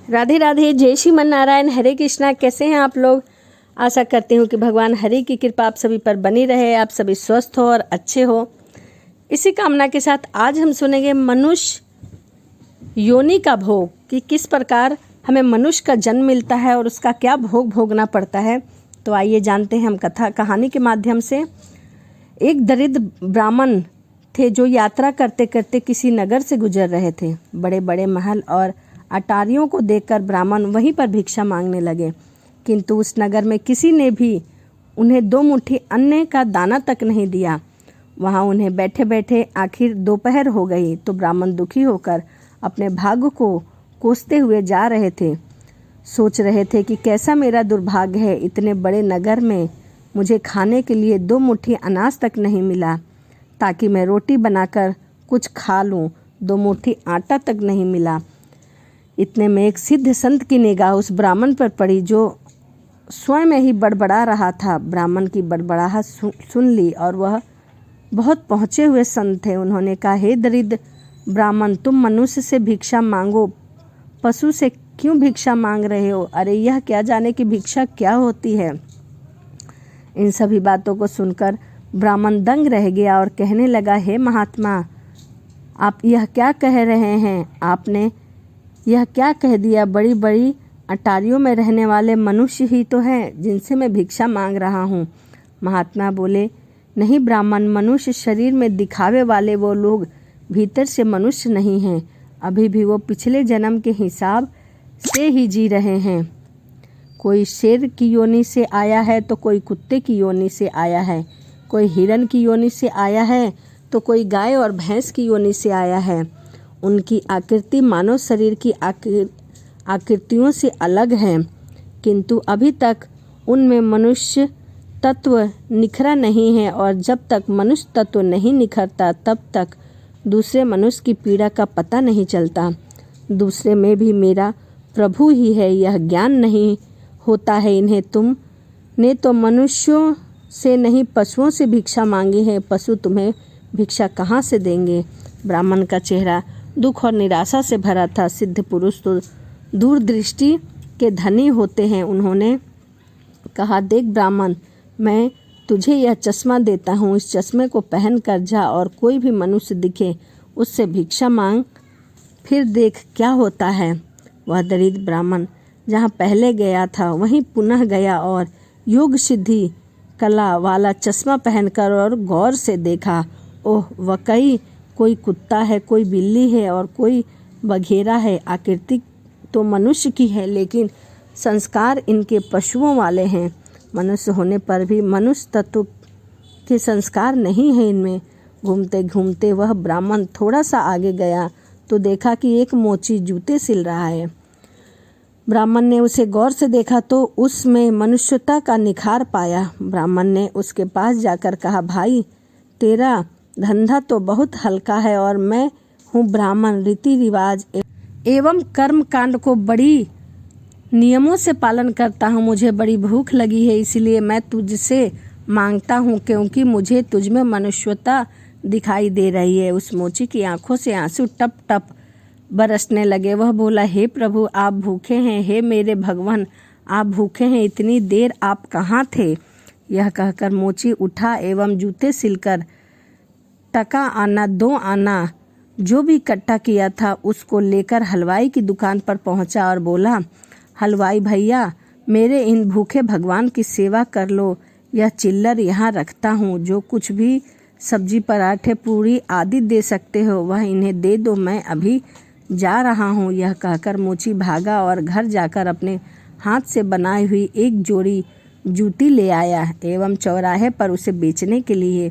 राधे राधे, जय श्री मन नारायण, हरे कृष्णा। कैसे हैं आप लोग? आशा करती हूँ कि भगवान हरि की कृपा आप सभी पर बनी रहे, आप सभी स्वस्थ हो और अच्छे हो। इसी कामना के साथ आज हम सुनेंगे मनुष्य योनि का भोग, कि किस प्रकार हमें मनुष्य का जन्म मिलता है और उसका क्या भोग भोगना पड़ता है। तो आइए जानते हैं हम कहानी के माध्यम से। एक दरिद्र ब्राह्मण थे जो यात्रा करते करते किसी नगर से गुजर रहे थे। बड़े बड़े महल और अटारियों को देखकर ब्राह्मण वहीं पर भिक्षा मांगने लगे, किंतु उस नगर में किसी ने भी उन्हें 2 मुट्ठी अन्न का दाना तक नहीं दिया। वहां उन्हें बैठे बैठे आखिर दोपहर हो गई तो ब्राह्मण दुखी होकर अपने भाग्य को कोसते हुए जा रहे थे। सोच रहे थे कि कैसा मेरा दुर्भाग्य है, इतने बड़े नगर में मुझे खाने के लिए 2 मुट्ठी अनाज तक नहीं मिला, ताकि मैं रोटी बनाकर कुछ खा लूं। 2 मुट्ठी आटा तक नहीं मिला। इतने में एक सिद्ध संत की निगाह उस ब्राह्मण पर पड़ी जो स्वयं में ही बड़बड़ा रहा था। ब्राह्मण की बड़बड़ाहट सुन ली और वह बहुत पहुँचे हुए संत थे। उन्होंने कहा, हे दरिद्र ब्राह्मण, तुम मनुष्य से भिक्षा मांगो, पशु से क्यों भिक्षा मांग रहे हो? अरे यह क्या जाने कि भिक्षा क्या होती है। इन सभी बातों को सुनकर ब्राह्मण दंग रह गया और कहने लगा, हे महात्मा, आप यह क्या कह रहे हैं? आपने यह क्या कह दिया? बड़ी बड़ी अटारियों में रहने वाले मनुष्य ही तो हैं जिनसे मैं भिक्षा मांग रहा हूँ। महात्मा बोले, नहीं ब्राह्मण, मनुष्य शरीर में दिखावे वाले वो लोग भीतर से मनुष्य नहीं हैं। अभी भी वो पिछले जन्म के हिसाब से ही जी रहे हैं। कोई शेर की योनि से आया है तो कोई कुत्ते की योनि से आया है, कोई हिरण की योनि से आया है तो कोई गाय और भैंस की योनि से आया है। उनकी आकृति मानव शरीर की आकृतियों से अलग है, किंतु अभी तक उनमें मनुष्य तत्व निखरा नहीं है, और जब तक मनुष्य तत्व नहीं निखरता तब तक दूसरे मनुष्य की पीड़ा का पता नहीं चलता। दूसरे में भी मेरा प्रभु ही है, यह ज्ञान नहीं होता है इन्हें। तुमने तो मनुष्यों से नहीं पशुओं से भिक्षा मांगी है, पशु तुम्हें भिक्षा कहाँ से देंगे? ब्राह्मण का चेहरा दुख और निराशा से भरा था। सिद्ध पुरुष तो दूरदृष्टि के धनी होते हैं। उन्होंने कहा, देख ब्राह्मण, मैं तुझे यह चश्मा देता हूँ, इस चश्मे को पहन कर जा और कोई भी मनुष्य दिखे उससे भिक्षा मांग, फिर देख क्या होता है। वह दरिद्र ब्राह्मण जहाँ पहले गया था वहीं पुनः गया और योग सिद्धि कला वाला चश्मा पहनकर और गौर से देखा। ओह, वकई कोई कुत्ता है, कोई बिल्ली है और कोई बघेरा है। आकृति तो मनुष्य की है, लेकिन संस्कार इनके पशुओं वाले हैं। मनुष्य होने पर भी मनुष्य तत्व के संस्कार नहीं है इनमें। घूमते घूमते वह ब्राह्मण थोड़ा सा आगे गया तो देखा कि एक मोची जूते सिल रहा है। ब्राह्मण ने उसे गौर से देखा तो उसमें मनुष्यता का निखार पाया। ब्राह्मण ने उसके पास जाकर कहा, भाई, तेरा धंधा तो बहुत हल्का है और मैं हूँ ब्राह्मण, रीति रिवाज एवं कर्म कांड को बड़ी नियमों से पालन करता हूँ। मुझे बड़ी भूख लगी है, इसलिए मैं तुझसे मांगता हूँ, क्योंकि मुझे तुझमें मनुष्यता दिखाई दे रही है। उस मोची की आंखों से आंसू टप टप बरसने लगे। वह बोला, हे प्रभु, आप भूखे हैं? हे मेरे भगवान, आप भूखे हैं? इतनी देर आप कहाँ थे? यह कहकर मोची उठा एवं जूते सिलकर टका आना 2 आना जो भी इकट्ठा किया था उसको लेकर हलवाई की दुकान पर पहुंचा और बोला, हलवाई भैया, मेरे इन भूखे भगवान की सेवा कर लो। यह चिल्लर यहाँ रखता हूँ, जो कुछ भी सब्जी, पराठे, पूरी आदि दे सकते हो वह इन्हें दे दो, मैं अभी जा रहा हूँ। यह कहकर मोची भागा और घर जाकर अपने हाथ से बनाई हुई एक जोड़ी जूती ले आया एवं चौराहे पर उसे बेचने के लिए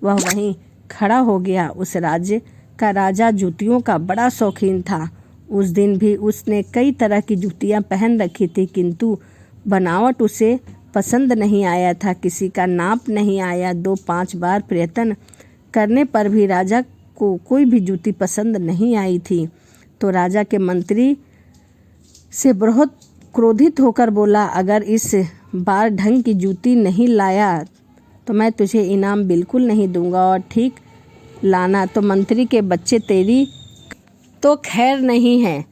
वह वहीं खड़ा हो गया। उस राज्य का राजा जूतियों का बड़ा शौकीन था। उस दिन भी उसने कई तरह की जूतियां पहन रखी थी, किंतु बनावट उसे पसंद नहीं आया था। किसी का नाप नहीं आया। 2-5 बार प्रयत्न करने पर भी राजा को कोई भी जूती पसंद नहीं आई थी। तो राजा के मंत्री से बहुत क्रोधित होकर बोला, अगर इस बार ढंग की जूती नहीं लाया तो मैं तुझे इनाम बिल्कुल नहीं दूंगा, और ठीक लाना तो मंत्री के बच्चे तेरी तो खैर नहीं है।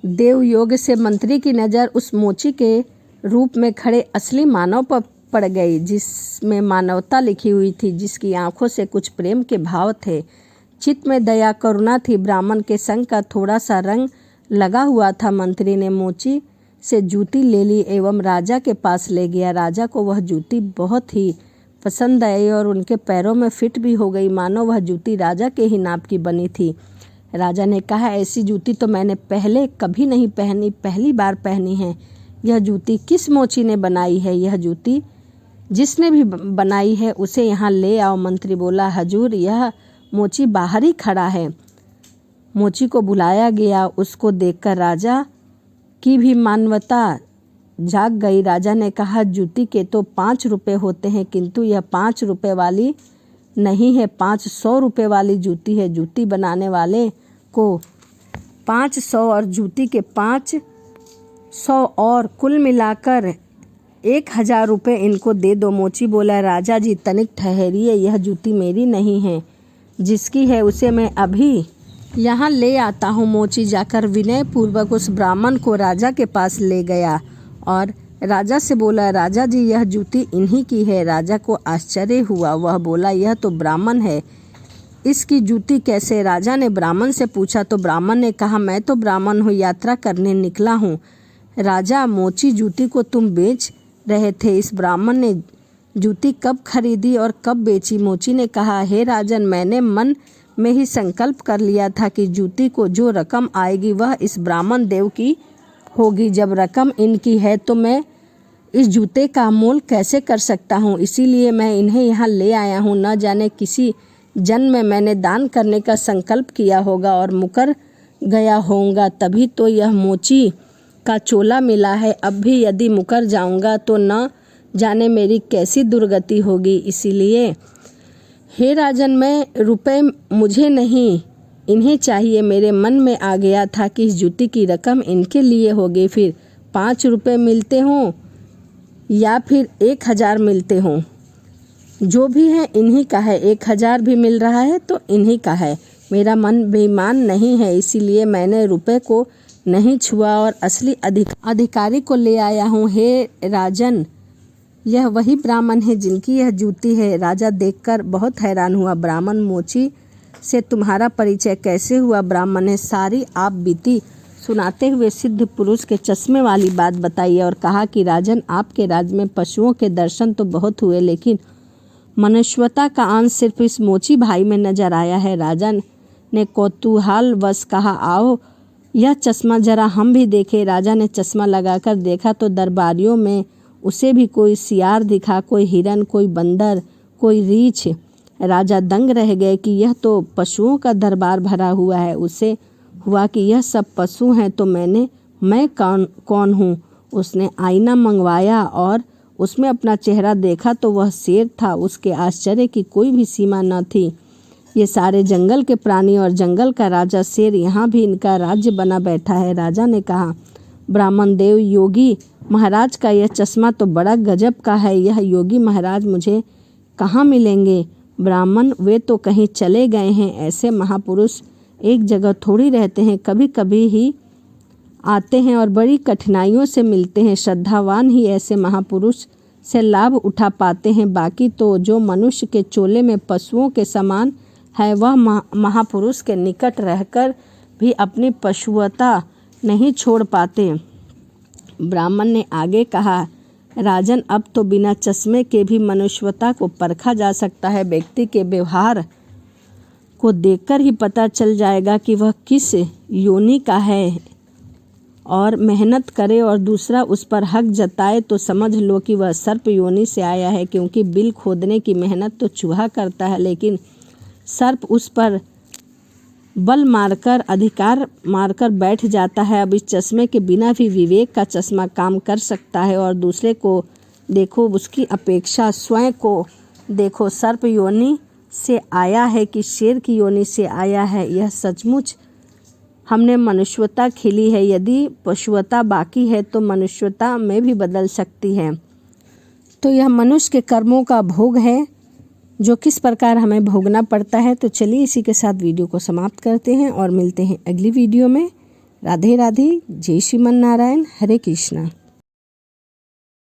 देव योग से मंत्री की नज़र उस मोची के रूप में खड़े असली मानव पर पड़ गई, जिसमें मानवता लिखी हुई थी, जिसकी आंखों से कुछ प्रेम के भाव थे, चित्त में दया करुणा थी। ब्राह्मण के संग का थोड़ा सा रंग लगा हुआ था। मंत्री ने मोची से जूती ले ली एवं राजा के पास ले गया। राजा को वह जूती बहुत ही पसंद आई और उनके पैरों में फिट भी हो गई, मानो वह जूती राजा के ही नाप की बनी थी। राजा ने कहा, ऐसी जूती तो मैंने पहले कभी नहीं पहनी, पहली बार पहनी है। यह जूती किस मोची ने बनाई है? यह जूती जिसने भी बनाई है उसे यहाँ ले आओ। मंत्री बोला, हजूर, यह मोची बाहर ही खड़ा है। मोची को बुलाया गया। उसको देखकर राजा की भी मानवता जाग गई। राजा ने कहा, जूती के तो 5 रुपये होते हैं, किंतु यह 5 रुपये वाली नहीं है, 500 रुपये वाली जूती है। जूती बनाने वाले को 500 और जूती के 500 और कुल मिलाकर 1000 रुपये इनको दे दो। मोची बोला, राजा जी तनिक ठहरिए, यह जूती मेरी नहीं है, जिसकी है उसे मैं अभी यहाँ ले आता हूँ। मोची जाकर विनय पूर्वक उस ब्राह्मण को राजा के पास ले गया और राजा से बोला, राजा जी यह जूती इन्हीं की है। राजा को आश्चर्य हुआ। वह बोला, यह तो ब्राह्मण है, इसकी जूती कैसे? राजा ने ब्राह्मण से पूछा तो ब्राह्मण ने कहा, मैं तो ब्राह्मण हूँ, यात्रा करने निकला हूँ। राजा, मोची जूती को तुम बेच रहे थे, इस ब्राह्मण ने जूती कब खरीदी और कब बेची? मोची ने कहा, हे राजन, मैंने मन में ही संकल्प कर लिया था कि जूती को जो रकम आएगी वह इस ब्राह्मण देव की होगी। जब रकम इनकी है तो मैं इस जूते का मोल कैसे कर सकता हूँ? इसीलिए मैं इन्हें यहाँ ले आया हूँ। न जाने किसी जन्म में मैंने दान करने का संकल्प किया होगा और मुकर गया होऊंगा, तभी तो यह मोची का चोला मिला है। अब भी यदि मुकर जाऊंगा तो न जाने मेरी कैसी दुर्गति होगी। इसीलिए हे राजन, मैं रुपए मुझे नहीं, इन्हें चाहिए। मेरे मन में आ गया था कि इस जूती की रकम इनके लिए होगी, फिर 5 रुपये मिलते हों या फिर 1000 मिलते हों, जो भी है इन्हीं का है। 1000 भी मिल रहा है तो इन्हीं का है। मेरा मन बेईमान नहीं है, इसीलिए मैंने रुपए को नहीं छुआ और असली अधिकारी को ले आया हूँ। हे राजन, यह वही ब्राह्मण है जिनकी यह जूती है। राजा देखकर बहुत हैरान हुआ। ब्राह्मण, मोची से तुम्हारा परिचय कैसे हुआ? ब्राह्मण ने सारी आप बीती सुनाते हुए सिद्ध पुरुष के चश्मे वाली बात बताई और कहा कि राजन, आपके राज्य में पशुओं के दर्शन तो बहुत हुए, लेकिन मनुष्यता का अंश सिर्फ इस मोची भाई में नजर आया है। राजा ने कौतूहल वश कहा, आओ यह चश्मा जरा हम भी देखें। राजा ने चश्मा लगाकर देखा तो दरबारियों में उसे भी कोई सियार दिखा, कोई हिरन, कोई बंदर, कोई रीछ। राजा दंग रह गए कि यह तो पशुओं का दरबार भरा हुआ है। उसे हुआ कि यह सब पशु हैं तो मैं कौन हूँ? उसने आईना मंगवाया और उसमें अपना चेहरा देखा तो वह शेर था। उसके आश्चर्य की कोई भी सीमा न थी। ये सारे जंगल के प्राणी और जंगल का राजा शेर यहाँ भी इनका राज्य बना बैठा है। राजा ने कहा, ब्राह्मण देव, योगी महाराज का यह चश्मा तो बड़ा गजब का है। यह योगी महाराज मुझे कहाँ मिलेंगे? ब्राह्मण, वे तो कहीं चले गए हैं। ऐसे महापुरुष एक जगह थोड़ी रहते हैं, कभी कभी ही आते हैं और बड़ी कठिनाइयों से मिलते हैं। श्रद्धावान ही ऐसे महापुरुष से लाभ उठा पाते हैं। बाकी तो जो मनुष्य के चोले में पशुओं के समान है, वह महापुरुष के निकट रहकर भी अपनी पशुवता नहीं छोड़ पाते। ब्राह्मण ने आगे कहा, राजन, अब तो बिना चश्मे के भी मनुष्यता को परखा जा सकता है। व्यक्ति के व्यवहार को देखकर ही पता चल जाएगा कि वह किस योनि का है और मेहनत करे और दूसरा उस पर हक जताए तो समझ लो कि वह सर्प योनि से आया है। क्योंकि बिल खोदने की मेहनत तो चूहा करता है, लेकिन सर्प उस पर बल मारकर, अधिकार मारकर बैठ जाता है। अब इस चश्मे के बिना भी विवेक का चश्मा काम कर सकता है। और दूसरे को देखो, उसकी अपेक्षा स्वयं को देखो। सर्प योनि से आया है कि शेर की योनि से आया है, यह सचमुच हमने मनुष्यता खिली है। यदि पशुवता बाकी है तो मनुष्यता में भी बदल सकती है। तो यह मनुष्य के कर्मों का भोग है जो किस प्रकार हमें भोगना पड़ता है। तो चलिए इसी के साथ वीडियो को समाप्त करते हैं और मिलते हैं अगली वीडियो में। राधे राधे, जय श्रीमन नारायण, हरे कृष्णा।